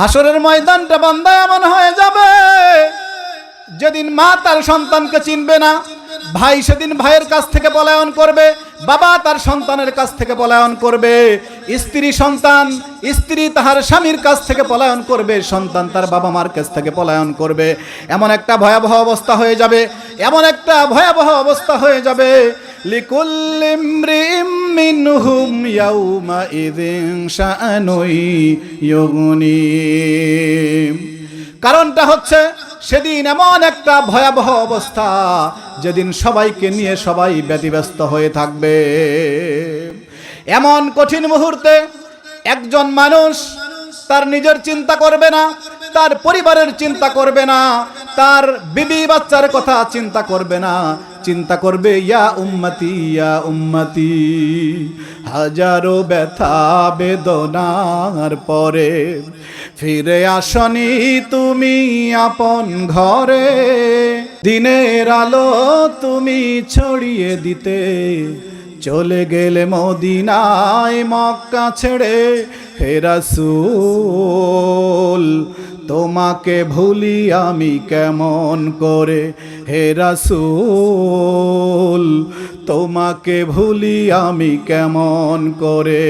হাসরের ময়দানটা বান্দা এমন হয়ে যাবে যেদিন মা তার সন্তানকে চিনবে না, ভাই সেদিন ভাইয়ের কাছ থেকে পলায়ন করবে, বাবা তার সন্তানের কাছ থেকে পলায়ন করবে, স্ত্রী তাহার স্বামীর কাছ থেকে পলায়ন করবে, সন্তান তার বাবা মার কাছ থেকে পলায়ন করবে। এমন একটা ভয়াবহ অবস্থা হয়ে যাবে, এমন একটা ভয়াবহ অবস্থা হয়ে যাবে। লিকুল্লি ইমরিইম মিনহুম ইয়াউমাইযিন শাআনুন ইউগনি। কারণটা হচ্ছে সেদিন এমন একটা ভয়াবহ অবস্থা যেদিন সবাইকে নিয়ে সবাই ব্যতিব্যস্ত হয়ে থাকবে। এমন কঠিন মুহূর্তে একজন মানুষ তার নিজের চিন্তা করবে না, তার পরিবারের চিন্তা করবে না, তার বিবি বাচ্চার কথা চিন্তা করবে না, চিন্তা করবে ইয়া উম্মতি ইয়া উম্মতি। হাজারো ব্যথা বেদনার পরে ফিরে আসনি তুমি আপন ঘরে, দিনের আলো তুমি ছড়িয়ে দিতে চলে গেলে মদিনায় মক্কা ছেড়ে। হে রাসূল তোমাকে ভুলি আমি কেমন করে, হে রাসূল তোমাকে ভুলি আমি কেমন করে।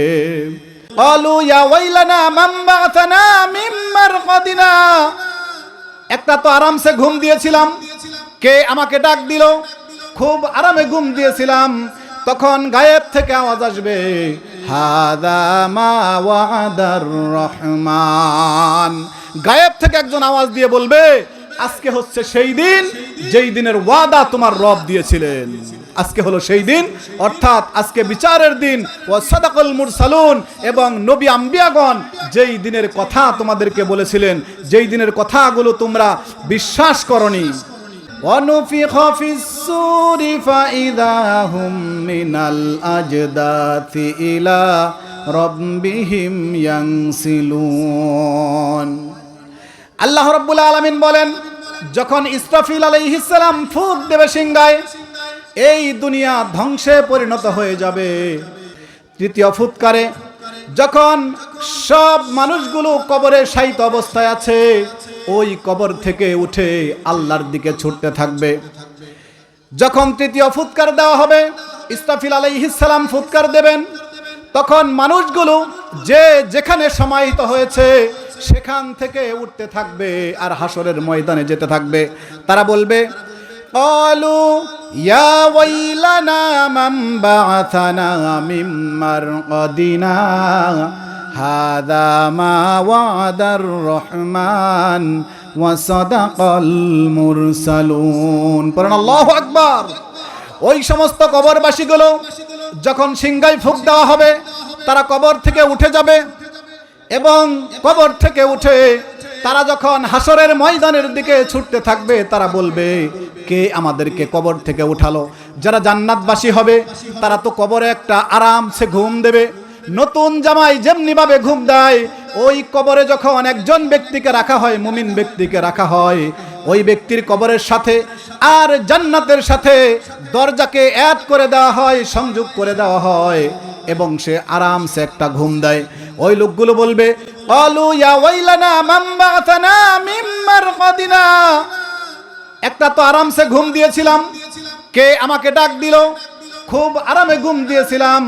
ক্বালু ইয়া ওয়াইলানা মান বা'আথানা মিন মারকাদিনা। একটা তো আরামসে ঘুম দিয়েছিলাম, কে আমাকে ডাক দিল, খুব আরামে ঘুম দিয়েছিলাম, তখন গায়েব থেকে আওয়াজ আসবে হাদা মা ওয়াদার রহমান। গায়েব থেকে একজন আওয়াজ দিয়ে বলবে আজকে হচ্ছে সেই দিন যেই দিনের ওয়াদা তোমার রব দিয়েছিলেন। আজকে হলো সেই দিন, অর্থাৎ আজকে বিচারের দিন। ওয়া সাদাকাল মুরসালুন, এবং নবী আম্বিয়াগণ যেই দিনের কথা তোমাদেরকে বলেছিলেন, যেই দিনের কথাগুলো তোমরা বিশ্বাস করনি। وَنُفِخَ فِي الصُّورِ فَإِذَا هُمْ مِنَ الْأَجْدَاثِ إِلَى رَبِّهِمْ يَنسِلُونَ। আল্লাহ রাব্বুল আলামিন বলেন, যখন ইসরাফিল আলাইহিস সালাম ফুঁক দেবে সিংহায়, এই দুনিয়া ধ্বংসে পরিণত হয়ে যাবে। তৃতীয় ফুৎকারে যখন সব মানুষগুলো কবরে শায়িত অবস্থায় আছে, ওই কবর থেকে উঠে আল্লাহর দিকে ছুটতে থাকবে। যখন তৃতীয় ফুৎকার দেওয়া হবে, ইসরাফিল আলাইহিস সালাম ফুৎকার দেবেন, তখন মানুষগুলো যে যেখানে সমাহিত হয়েছে সেখান থেকে উঠতে থাকবে আর হাসরের ময়দানে যেতে থাকবে। তারা বলবে ক্বালু ইয়া ওয়াইলানা মান বা'আথানা মিন মারকাদিনা হাদা মা ওয়াদার রহমান ওয়া সাদাকাল মুরসালুন। পড়েন আল্লাহু আকবার। ওই সমস্ত কবরবাসীগুলো যখন সিংহায় ফুঁক দেওয়া হবে, তারা কবর থেকে উঠে যাবে, এবং কবর থেকে উঠে তারা যখন হাসরের ময়দানের দিকে ছুটতে থাকবে, তারা বলবে কে আমাদেরকে কবর থেকে উঠালো। যারা জান্নাতবাসী হবে তারা তো কবরে একটা আরামসে ঘুম দেবে। নতুন জামাই যেমনি ভাবে ঘুম দেয়, ওই কবরে যখন একজন ব্যক্তিকে রাখা হয়, মুমিন ব্যক্তিকে রাখা হয়, ওই ব্যক্তির কবরের সাথে আর জান্নাতের সাথে দরজাকে অ্যাড করে দেওয়া হয়, সংযোগ করে দেওয়া হয়, এবং সে আরামসে একটা ঘুম দেয়। ওই লোকগুলো বলবে ক্বালু ইয়া ওয়াইলানা মান বা'আথানা মিন মারকাদিনা। একটা তো আরামসে ঘুম দিয়েছিলাম, কে আমাকে ডাক দিল, খুব আরামে ঘুম দিয়েছিলাম,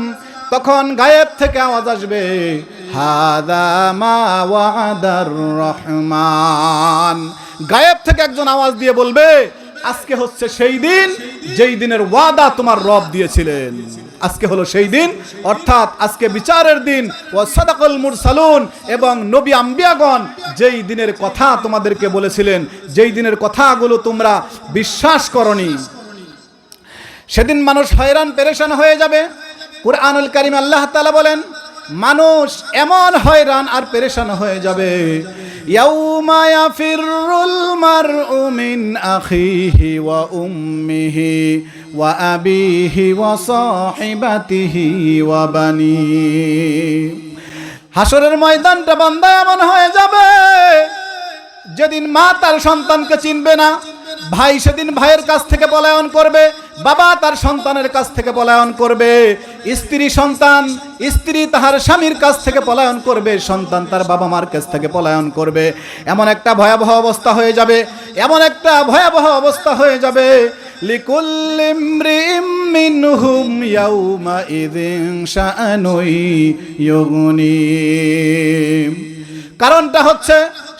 তখন গায়েব থেকে আওয়াজ আসবে হাদা মা ওয়াদার রহমান। গায়েব থেকে একজন আওয়াজ দিয়ে বলবে আজকে হচ্ছে সেই দিন যেই দিনের ওয়াদা তোমার রব দিয়েছিলেন। আজকে হলো সেই দিন, অর্থাৎ আজকে বিচারের দিন। ওয়া সাদাকাল মুরসালুন, এবং নবী আম্বিয়াগণ যেই দিনের কথা তোমাদেরকে বলেছিলেন, যেই দিনের কথাগুলো তোমরা বিশ্বাস করনি। সেদিন মানুষ হয়রান পেরেশান হয়ে যাবে। কুরআনুল কারীম আল্লাহ তাআলা বলেন, মানুষ এমন হয়রান আর পেরেশান হয়ে যাবে, ইয়াউমা ইয়াফিরুল মারউ মিন আখিহি ওয়া উম্মিহি ওয়া আবিহি ওয়া সাহিবাতিহি ওয়া বানিহি। হাসরের ময়দানটা বান্দা এমন হয়ে যাবে যেদিন মা তার সন্তানকে চিনবে না, ভাই সেদিন ভাইয়ের কাছ থেকে পলায়ন করবে, বাবা তার সন্তানের কাছ থেকে পলায়ন করবে, স্ত্রী তাহার স্বামীর কাছ থেকে পলায়ন করবে, সন্তান তার বাবা মার কাছ থেকে পলায়ন করবে। এমন একটা ভয়াবহ অবস্থা হয়ে যাবে, এমন একটা ভয়াবহ অবস্থা হয়ে যাবে। লিকুল্লি ইমরিইম মিনহুম ইয়াউমাইযিন শাআনুন ইউগনি। কারণটা হচ্ছে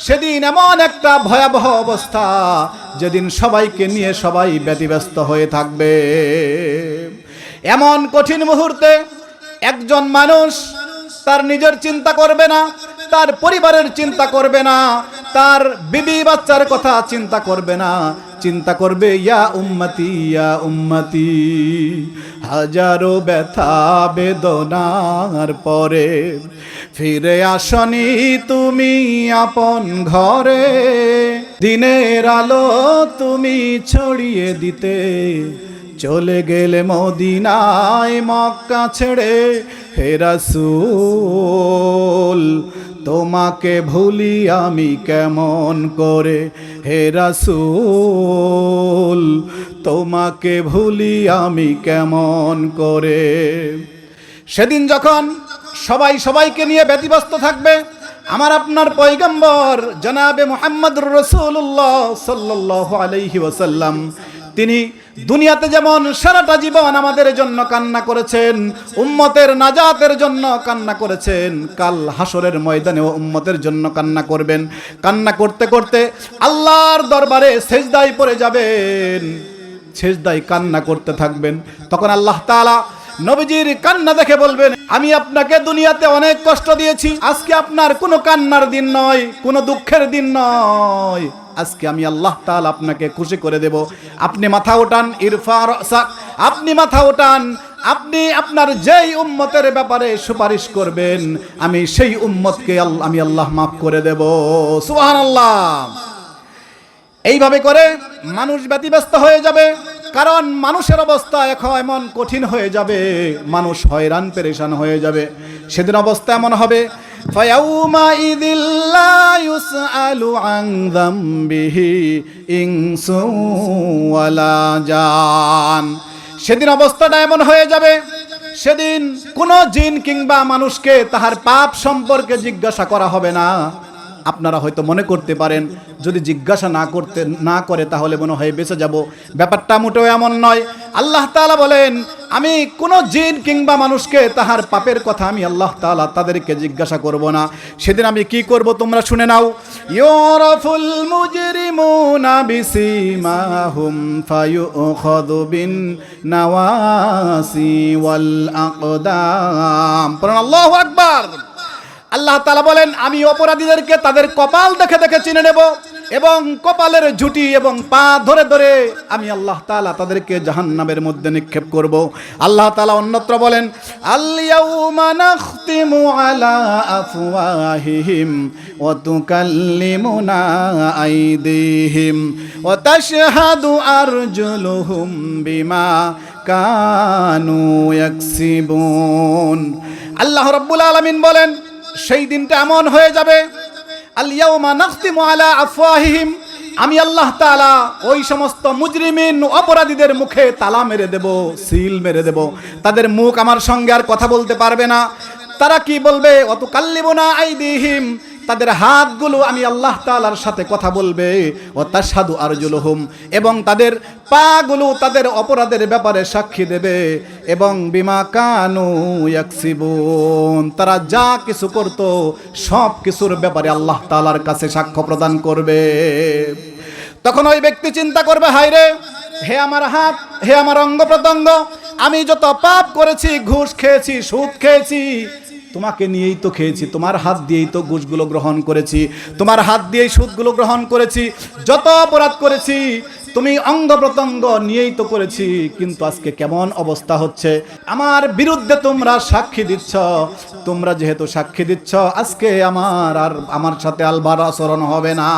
সেদিন এমন একটা ভয়াবহ অবস্থা, যেদিন সবাইকে নিয়ে সবাই ব্যতিব্যস্ত হয়ে থাকবে। এমন কঠিন মুহূর্তে একজন মানুষ তার নিজের চিন্তা করবে না, তার পরিবারের চিন্তা করবে না, তার বিবি বাচ্চার কথা চিন্তা করবে না, চিন্তা করবে ইয়া উম্মতি ইয়া উম্মতি। হাজারো ব্যথা বেদনার পরে ফিরে আসনি তুমি আপন ঘরে, দিনের আলো তুমি ছড়িয়ে দিতে চলে গেলে মদিনায় মক্কা ছেড়ে। হে রাসূল তোমাকে ভুলি আমি কেমন করে, হে রাসূল তোমাকে ভুলি আমি কেমন করে। সেদিন যখন সবাই সবাইকে নিয়ে ব্যতিব্যস্ত থাকবে, আমার আপনার পয়গম্বর জনাবে মুহাম্মদুর রাসূলুল্লাহ সাল্লাল্লাহু আলাইহি ওয়াসাল্লাম, তিনি দুনিয়াতে যেমন সারাটা জীবন আমাদের জন্য কান্না করেছেন, উম্মতের নাজাতের জন্য কান্না করেছেন, কাল হাসরের ময়দানেও উম্মতের জন্য কান্না করবেন। কান্না করতে করতে আল্লাহর দরবারে সেজদায় পড়ে যাবেন, সেজদায় কান্না করতে থাকবেন। তখন আল্লাহ তাআলা নবীজির কান্না দেখে বলবেন, আমি আপনাকে দুনিয়াতে অনেক কষ্ট দিয়েছি, আজকে আপনার কোনো কান্নার দিন নয়, কোনো দুঃখের দিন নয়, আজকে আমি আল্লাহ তাআলা আপনাকে খুশি করে দেব। আপনি মাথা ওঠান, ইরফা রাসাক, আপনি মাথা ওঠান, আপনি আপনার যেই উম্মতের ব্যাপারে সুপারিশ করবেন আমি সেই উম্মতকে আমি আল্লাহ মাফ করে দেব। সুবহানাল্লাহ। এইভাবে করে মানুষ ব্যতিব্যস্ত হয়ে যাবে, কারণ মানুষের অবস্থা এখন এমন কঠিন হয়ে যাবে, মানুষ হয়রান পেরেশান হয়ে যাবে। সেদিন অবস্থা এমন হবে, ফায়াউমাইযিল লা ইউসআলু আন যামবিহি ইনসু ওয়ালা জান। সেদিন অবস্থাটা এমন হয়ে যাবে, সেদিন কোনো জিন কিংবা মানুষকে তাহার পাপ সম্পর্কে জিজ্ঞাসা করা হবে না। আপনারা হয়তো মনে করতে পারেন যদি জিজ্ঞাসা না করে তাহলে মনে হয় বেঁচে যাব, ব্যাপারটা মোটেও এমন নয়। আল্লাহ তাআলা বলেন, আমি কোনো জিন কিংবা মানুষকে তাহার পাপের কথা আমি আল্লাহ তাআলা তাদেরকে জিজ্ঞাসা করব না। সেদিন আমি কি করব তোমরা শুনে নাও। ইউরাফুল মুজরিমুনা বিসিমাহুম ফায়ুখাযু বিন নাওয়াসি ওয়াল আকদাম। পড়ুন আল্লাহু আকবার। আল্লাহ তাআলা বলেন, আমি অপরাধীদেরকে তাদের কপাল দেখে দেখে চিনে নেব, এবং কপালের ঝুঁটি এবং পা ধরে ধরে আমি আল্লাহ তাআলা তাদেরকে জাহান্নামের মধ্যে নিক্ষেপ করব। আল্লাহ তাআলা অন্যত্র বলেন, আল ইয়াউমা নাখতিমু আলা আফওয়াহিহিম ওয়া তুকাল্লিমুনা আইদিহিম ওয়া তাশহাদু আরজুলুহুম বিমা কানু ইয়াকসিবুন। আল্লাহ রাব্বুল আলামিন বলেন, সেই দিনটা এমন হয়ে যাবে, আল ইয়াউমা নাখতিমু আলা আফওয়াহিহিম, আমি আল্লাহ তাআলা ওই সমস্ত মুজরিমিন অপরাধীদের মুখে তালা মেরে দেব, সিল মেরে দেব, তাদের মুখ আমার সঙ্গে আর কথা বলতে পারবে না। তারা কি বলবে? ওয়াতুকাল্লিমুনা আইদিহিম, তাদের হাতগুলো আমি আল্লাহ তাআলার সাথে কথা বলবে, ও তাশহাদু আরজুলুহুম, এবং তাদের পাগুলো তাদের অপরাধের ব্যাপারে সাক্ষী দেবে, এবং বিমা কানু ইয়াকসিবুন, তারা যা কিছু করত সব কিছুর ব্যাপারে আল্লাহ তাআলার কাছে সাক্ষ্য প্রদান করবে। তখন ওই ব্যক্তি চিন্তা করবে, হায় রে, হে আমার হাত, হে আমার অঙ্গ প্রত্যঙ্গ, আমি যত পাপ করেছি, ঘুষ খেয়েছি, সুদ খেয়েছি, তোমাকে নিয়েই তো খেয়েছি, তোমার হাত দিয়েই তো ঘুষগুলো গ্রহণ করেছি, তোমার হাত দিয়েই সুদগুলো গ্রহণ করেছি, যত অপরাধ করেছি তুমি অঙ্গ প্রত্যঙ্গ নিয়েই তো করেছি, কিন্তু আজকে কেমন অবস্থা হচ্ছে, আমার বিরুদ্ধে তোমরা সাক্ষী দিচ্ছ, তোমরা যেহেতু সাক্ষী দিচ্ছ আজকে আমার সাথে আলবার আচরণ হবে না।